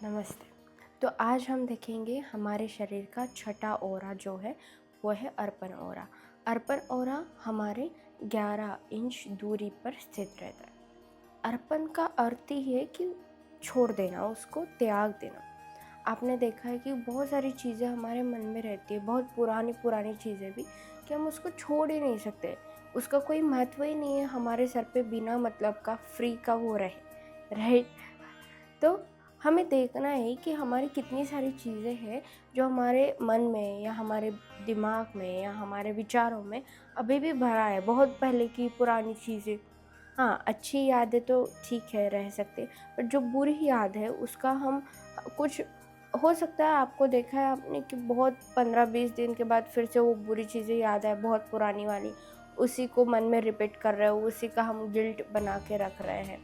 नमस्ते। तो आज हम देखेंगे हमारे शरीर का छठा ओरा जो है वो है अर्पण ओरा। अर्पण ओरा हमारे 11 इंच दूरी पर स्थित रहता है। अर्पण का अर्थ ही है कि छोड़ देना, उसको त्याग देना। आपने देखा है कि बहुत सारी चीज़ें हमारे मन में रहती है, बहुत पुरानी पुरानी चीज़ें भी, कि हम उसको छोड़ ही नहीं सकते। उसका कोई महत्व ही नहीं है हमारे सर पे बिना मतलब का फ्री का वो रहे, राइट। तो हमें देखना है कि हमारी कितनी सारी चीज़ें हैं जो हमारे मन में या हमारे दिमाग में या हमारे विचारों में अभी भी भरा है, बहुत पहले की पुरानी चीज़ें। हाँ, अच्छी यादें तो ठीक है, रह सकते, बट जो बुरी याद है उसका हम कुछ, हो सकता है आपको देखा है आपने कि बहुत 15-20 दिन के बाद फिर से वो बुरी चीज़ें याद आए, बहुत पुरानी वाली, उसी को मन में रिपीट कर रहे हो, उसी का हम गिल्ट बना के रख रहे हैं।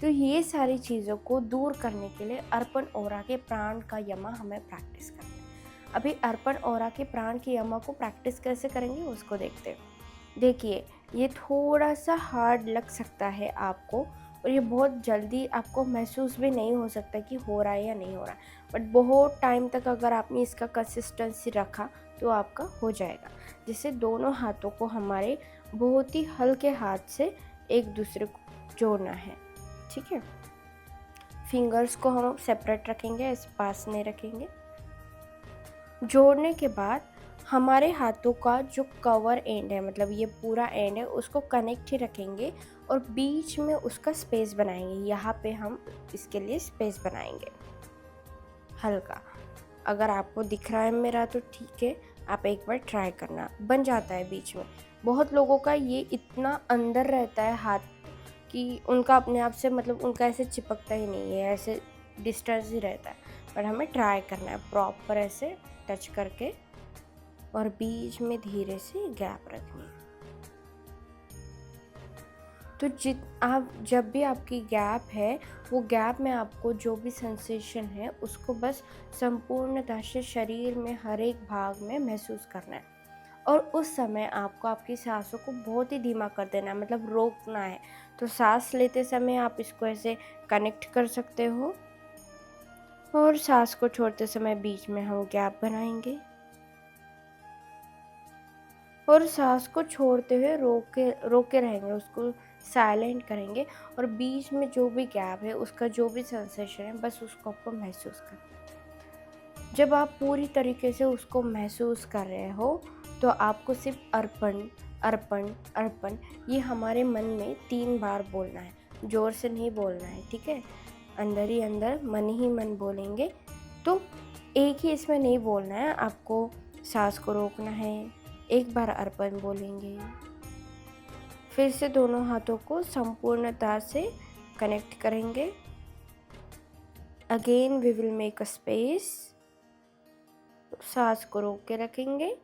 तो ये सारी चीज़ों को दूर करने के लिए अर्पण ओरा के प्राण का यमा हमें प्रैक्टिस करना है। अभी अर्पण ओरा के प्राण के यमा को प्रैक्टिस कैसे करेंगे उसको देखते हैं। देखिए, ये थोड़ा सा हार्ड लग सकता है आपको, और ये बहुत जल्दी आपको महसूस भी नहीं हो सकता कि हो रहा है या नहीं हो रहा है, बट बहुत टाइम तक अगर आपने इसका कंसिस्टेंसी रखा तो आपका हो जाएगा। जिससे दोनों हाथों को हमारे बहुत ही हल्के हाथ से एक दूसरे को जोड़ना है, ठीक है। फिंगर्स को हम सेपरेट रखेंगे, इस पास नहीं रखेंगे। जोड़ने के बाद हमारे हाथों का जो कवर एंड है, मतलब ये पूरा एंड है, उसको कनेक्ट ही रखेंगे और बीच में उसका स्पेस बनाएंगे। यहाँ पे हम इसके लिए स्पेस बनाएंगे हल्का। अगर आपको दिख रहा है मेरा तो ठीक है, आप एक बार ट्राई करना, बन जाता है बीच में। बहुत लोगों का ये इतना अंदर रहता है हाथ कि उनका अपने आप से मतलब उनका ऐसे चिपकता ही नहीं है, ऐसे डिस्टेंस ही रहता है। पर हमें ट्राई करना है प्रॉपर ऐसे टच करके, और बीच में धीरे से गैप रखनी है। तो आप जब भी आपकी गैप है, वो गैप में आपको जो भी सेंसेशन है उसको बस संपूर्णतः से शरीर में हर एक भाग में महसूस करना है। और उस समय आपको आपकी सांसों को बहुत ही धीमा कर देना है, मतलब रोकना है। तो सांस लेते समय आप इसको ऐसे कनेक्ट कर सकते हो, और सांस को छोड़ते समय बीच में हम गैप बनाएंगे, और सांस को छोड़ते हुए रोके रहेंगे, उसको साइलेंट करेंगे, और बीच में जो भी गैप है उसका जो भी सेंसेशन है बस उसको आपको महसूस करना है। जब आप पूरी तरीके से उसको महसूस कर रहे हो तो आपको सिर्फ अर्पण अर्पण अर्पण ये हमारे मन में 3 बार बोलना है, ज़ोर से नहीं बोलना है, ठीक है। अंदर ही अंदर मन ही मन बोलेंगे। तो एक ही इसमें नहीं बोलना है, आपको सांस को रोकना है, एक बार अर्पण बोलेंगे, फिर से दोनों हाथों को संपूर्णता से कनेक्ट करेंगे। Again we will make a space, सांस को रोक के रखेंगे,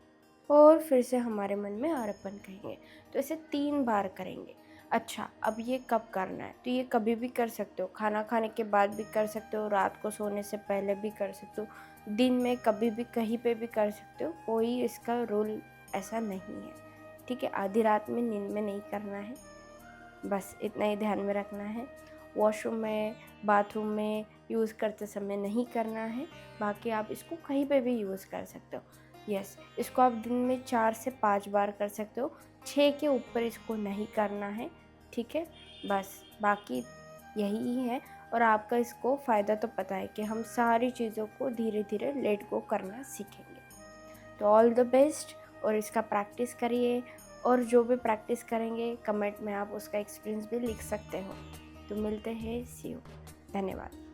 और फिर से हमारे मन में अर्पण कहेंगे। तो ऐसे 3 बार करेंगे। अच्छा, अब ये कब करना है? तो ये कभी भी कर सकते हो, खाना खाने के बाद भी कर सकते हो, रात को सोने से पहले भी कर सकते हो, दिन में कभी भी कहीं पे भी कर सकते हो, कोई इसका रूल ऐसा नहीं है, ठीक है। आधी रात में नींद में नहीं करना है, बस इतना ही ध्यान में रखना है। वॉशरूम में, बाथरूम में यूज़ करते समय नहीं करना है, बाकी आप इसको कहीं पे भी यूज़ कर सकते हो। यस, इसको आप दिन में 4 से 5 बार कर सकते हो, 6 के ऊपर इसको नहीं करना है, ठीक है। बस बाकी यही है, और आपका इसको फ़ायदा तो पता है कि हम सारी चीज़ों को धीरे धीरे लेट गो करना सीखेंगे। तो ऑल द बेस्ट, और इसका प्रैक्टिस करिए, और जो भी प्रैक्टिस करेंगे कमेंट में आप उसका एक्सपीरियंस भी लिख सकते हो। तो मिलते हैं, सी यू, धन्यवाद।